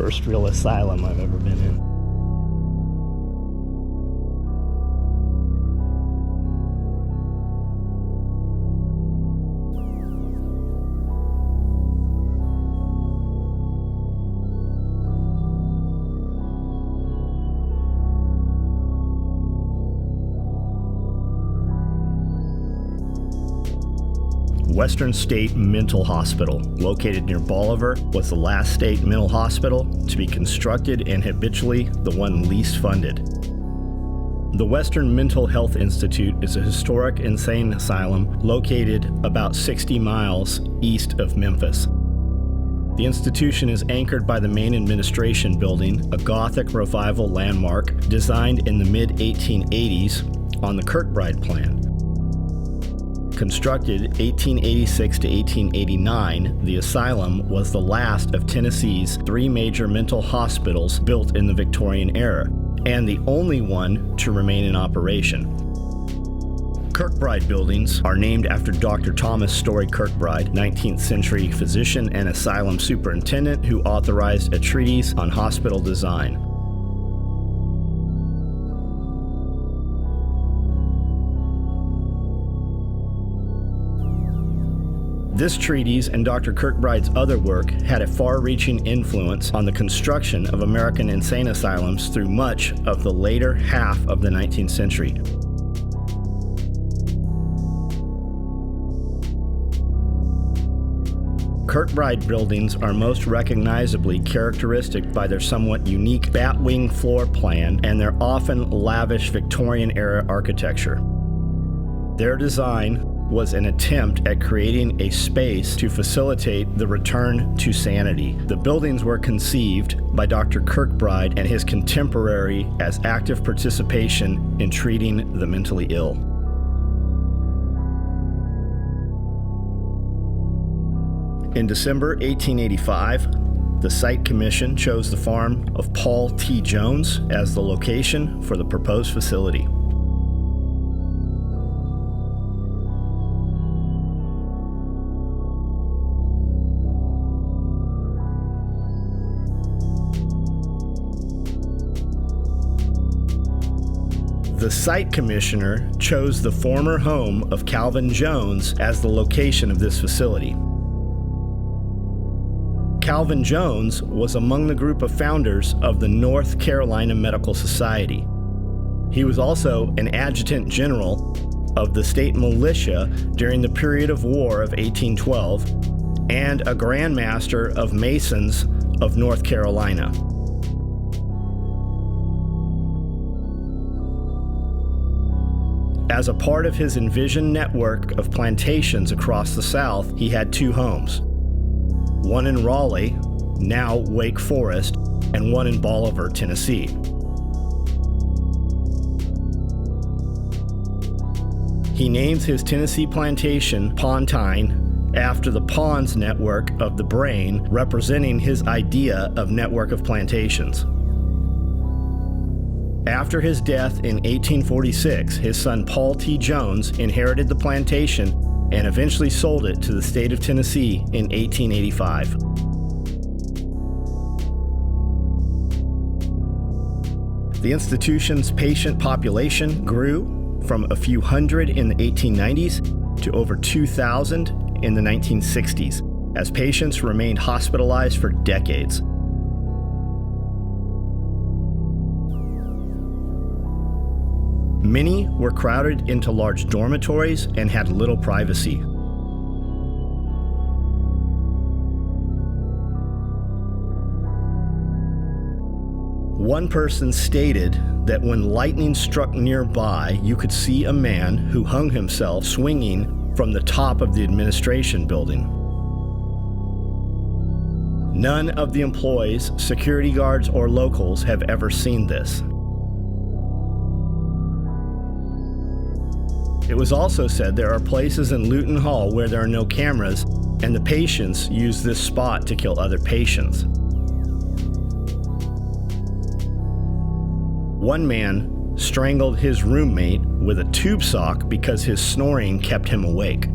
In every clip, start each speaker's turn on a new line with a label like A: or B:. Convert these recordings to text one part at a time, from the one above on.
A: first real asylum I've ever been in. Western State Mental Hospital, located near Boliver, was the last state mental hospital to be constructed and habitually the one least funded. The Western Mental Health Institute is a historic insane asylum located about 60 miles east of Memphis. The institution is anchored by the main administration building, a Gothic revival landmark designed in the mid-1880s on the Kirkbride plan. Constructed 1886 to 1889, the asylum was the last of Tennessee's 3 major mental hospitals built in the Victorian era, and the only one to remain in operation. Kirkbride buildings are named after Dr. Thomas Story Kirkbride, 19th century physician and asylum superintendent who authorized a treatise on hospital design. This treatise and Dr. Kirkbride's other work had a far-reaching influence on the construction of American insane asylums through much of the later half of the 19th century. Kirkbride buildings are most recognizably characteristic by their somewhat unique batwing floor plan and their often lavish Victorian-era architecture. Their design was an attempt at creating a space to facilitate the return to sanity. The buildings were conceived by Dr. Kirkbride and his contemporary as active participation in treating the mentally ill. In December 1885, the Site Commission chose the farm of Paul T. Jones as the location for the proposed facility. The site commissioner chose the former home of Calvin Jones as the location of this facility. Calvin Jones was among the group of founders of the North Carolina Medical Society. He was also an adjutant general of the state militia during the period of war of 1812 and a Grand Master of Masons of North Carolina. As a part of his envisioned network of plantations across the South, he had 2 homes. One in Raleigh, now Wake Forest, and one in Boliver, Tennessee. He names his Tennessee plantation Pontine after the pons network of the brain, representing his idea of network of plantations. After his death in 1846, his son Paul T. Jones inherited the plantation and eventually sold it to the state of Tennessee in 1885. The institution's patient population grew from a few hundred in the 1890s to over 2,000 in the 1960s, as patients remained hospitalized for decades. Many were crowded into large dormitories and had little privacy. One person stated that when lightning struck nearby, you could see a man who hung himself swinging from the top of the administration building. None of the employees, security guards, or locals have ever seen this. It was also said there are places in Luton Hall where there are no cameras, and the patients use this spot to kill other patients. One man strangled his roommate with a tube sock because his snoring kept him awake.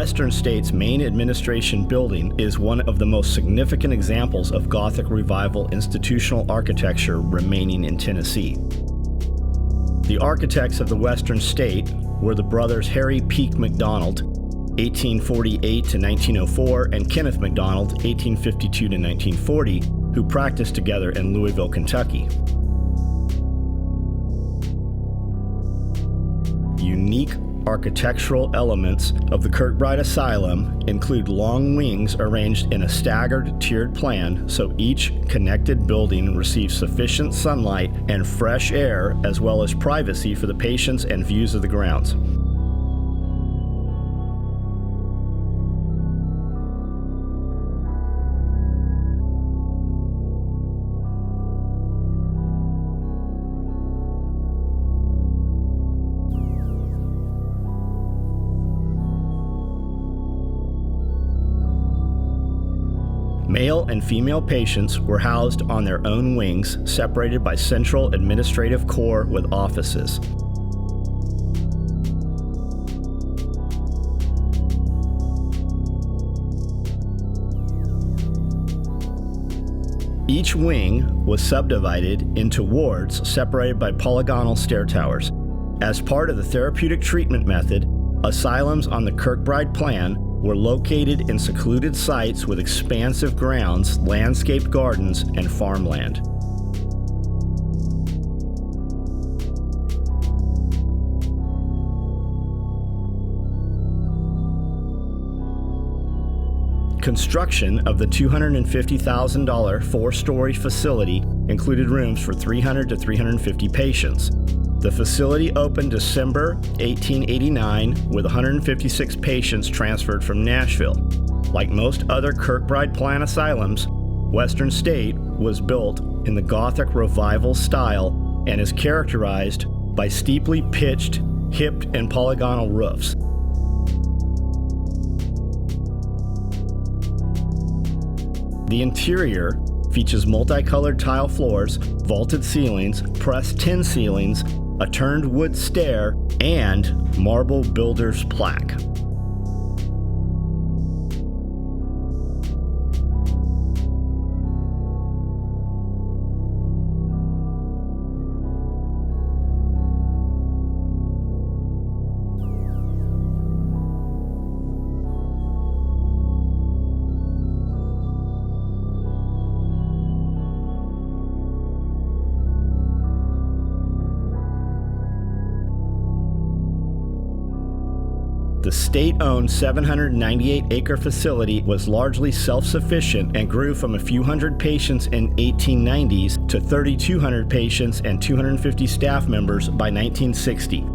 A: Western State's main administration building is one of the most significant examples of Gothic Revival institutional architecture remaining in Tennessee. The architects of the Western State were the brothers Harry Peake MacDonald, 1848 to 1904, and Kenneth MacDonald, 1852 to 1940, who practiced together in Louisville, Kentucky. Unique architectural elements of the Kirkbride Asylum include long wings arranged in a staggered, tiered plan so each connected building receives sufficient sunlight and fresh air, as well as privacy for the patients and views of the grounds. Male and female patients were housed on their own wings, separated by central administrative core with offices. Each wing was subdivided into wards separated by polygonal stair towers. As part of the therapeutic treatment method, asylums on the Kirkbride plan were located in secluded sites with expansive grounds, landscaped gardens, and farmland. Construction of the $250,000 four-story facility included rooms for 300 to 350 patients. The facility opened December 1889 with 156 patients transferred from Nashville. Like most other Kirkbride plan asylums, Western State was built in the Gothic Revival style and is characterized by steeply pitched, hipped, and polygonal roofs. The interior features multicolored tile floors, vaulted ceilings, pressed tin ceilings, a turned wood stair, and marble builder's plaque. The state-owned 798-acre facility was largely self-sufficient and grew from a few hundred patients in 1890s to 3,200 patients and 250 staff members by 1960.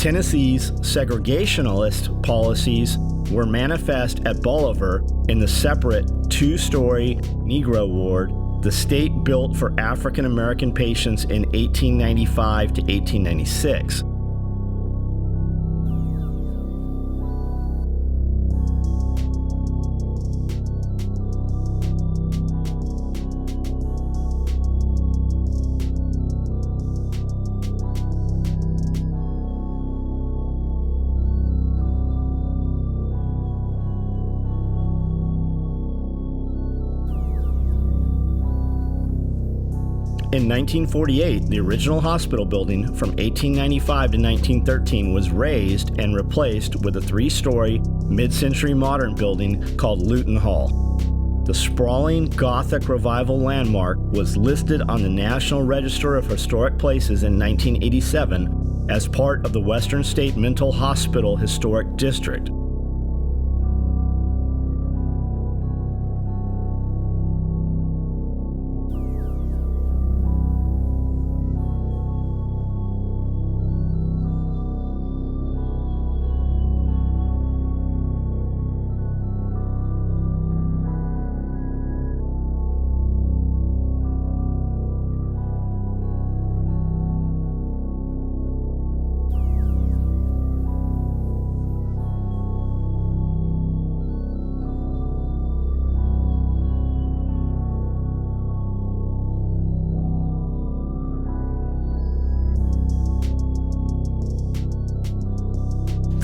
A: Tennessee's segregationalist policies were manifest at Boliver in the separate two-story Negro ward the state built for African American patients in 1895 to 1896. In 1948, the original hospital building from 1895 to 1913 was razed and replaced with a three-story, mid-century modern building called Luton Hall. The sprawling Gothic Revival landmark was listed on the National Register of Historic Places in 1987 as part of the Western State Mental Hospital Historic District.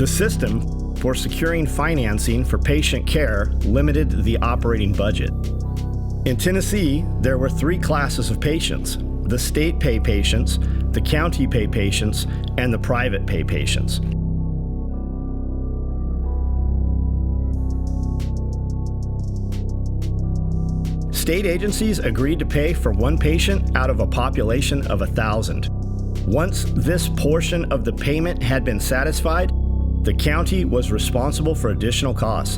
A: The system for securing financing for patient care limited the operating budget. In Tennessee, there were 3 classes of patients: the state pay patients, the county pay patients, and the private pay patients. State agencies agreed to pay for 1 patient out of a population of 1,000. Once this portion of the payment had been satisfied, the county was responsible for additional costs.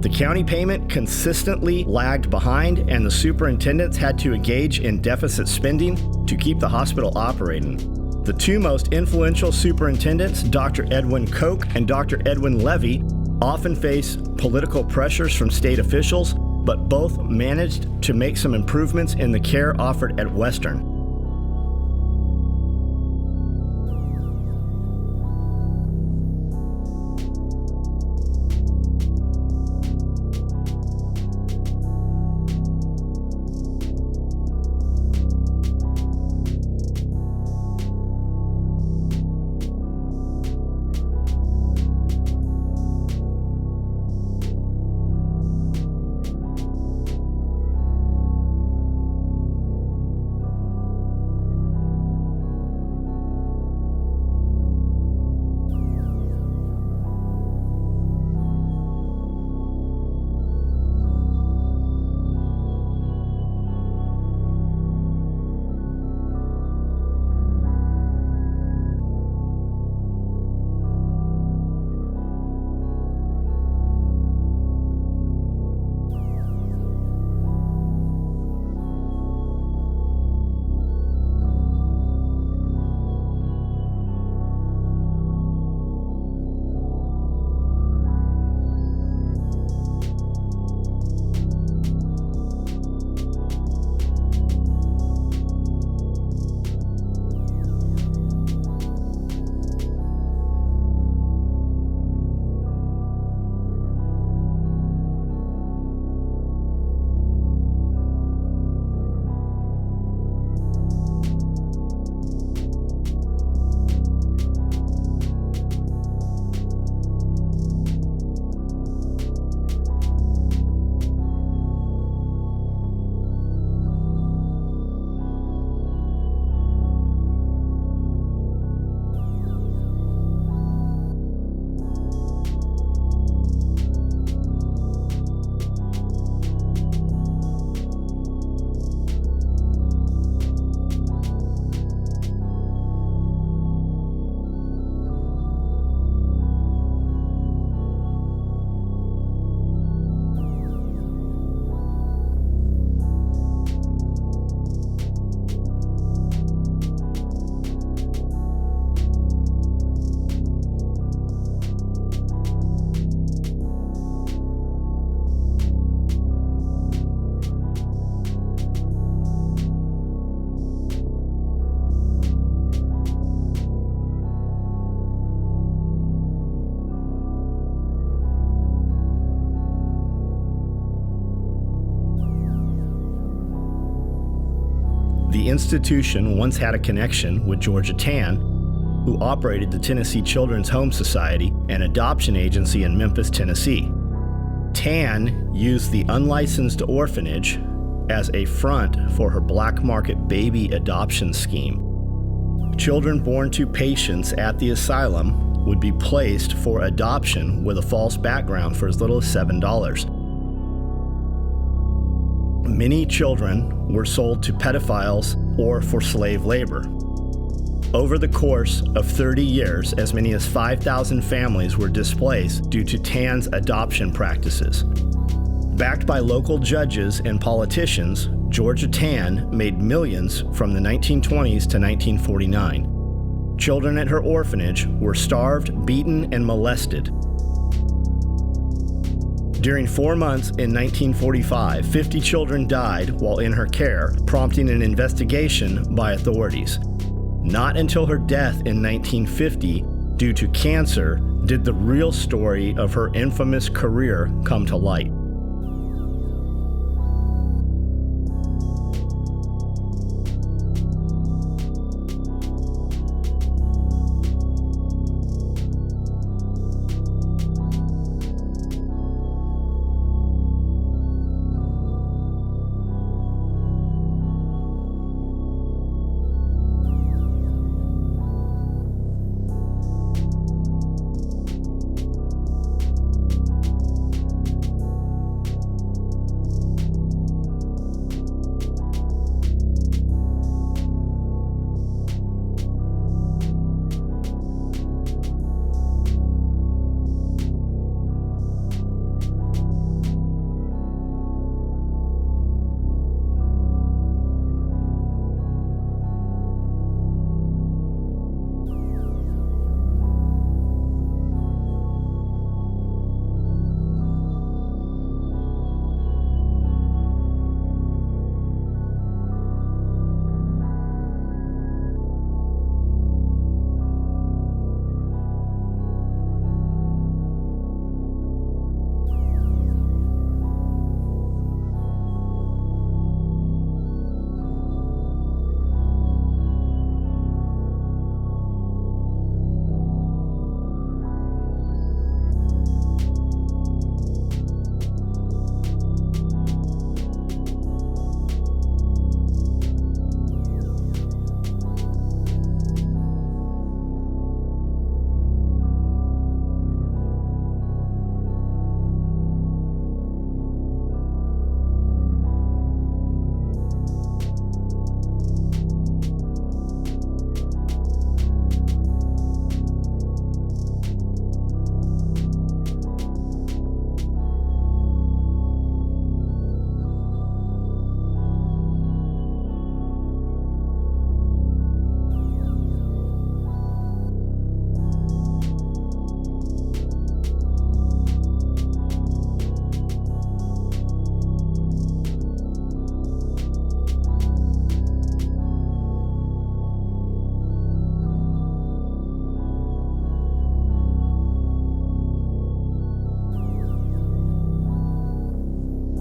A: The county payment consistently lagged behind, and the superintendents had to engage in deficit spending to keep the hospital operating. The 2 most influential superintendents, Dr. Edwin Koch and Dr. Edwin Levy, often faced political pressures from state officials, but both managed to make some improvements in the care offered at Western. The institution once had a connection with Georgia Tann, who operated the Tennessee Children's Home Society, an adoption agency in Memphis, Tennessee. Tann used the unlicensed orphanage as a front for her black market baby adoption scheme. Children born to patients at the asylum would be placed for adoption with a false background for as little as $7. Many children were sold to pedophiles or for slave labor. Over the course of 30 years, as many as 5,000 families were displaced due to Tann's adoption practices. Backed by local judges and politicians, Georgia Tann made millions from the 1920s to 1949. Children at her orphanage were starved, beaten, and molested. During 4 months in 1945, 50 children died while in her care, prompting an investigation by authorities. Not until her death in 1950, due to cancer, did the real story of her infamous career come to light.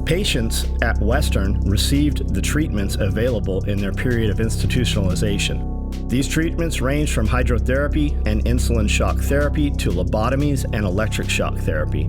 A: Patients at Western received the treatments available in their period of institutionalization. These treatments range from hydrotherapy and insulin shock therapy to lobotomies and electric shock therapy.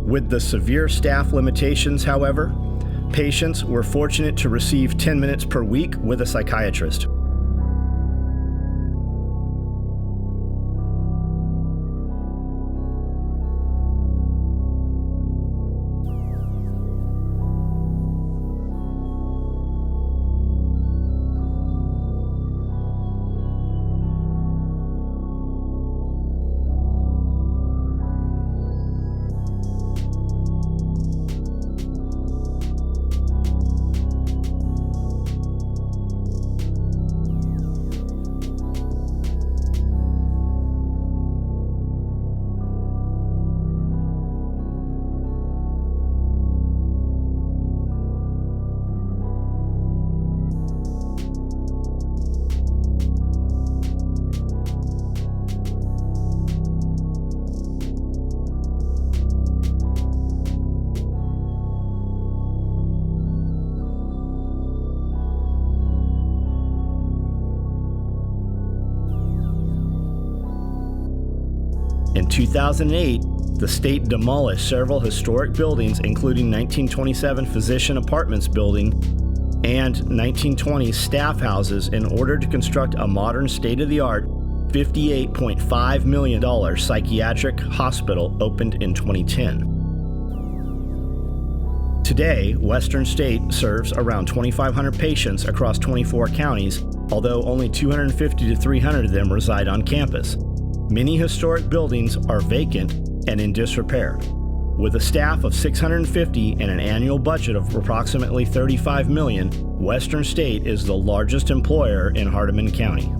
A: With the severe staff limitations, however, patients were fortunate to receive 10 minutes per week with a psychiatrist. In 2008, the state demolished several historic buildings, including 1927 Physician Apartments building and 1920 staff houses, in order to construct a modern, state-of-the-art $58.5 million psychiatric hospital opened in 2010. Today, Western State serves around 2,500 patients across 24 counties, although only 250 to 300 of them reside on campus. Many historic buildings are vacant and in disrepair. With a staff of 650 and an annual budget of approximately $35 million, Western State is the largest employer in Hardeman County.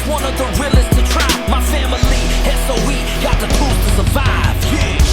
B: One of the realest to try. My family, SOE, got the tools to survive. Yeah.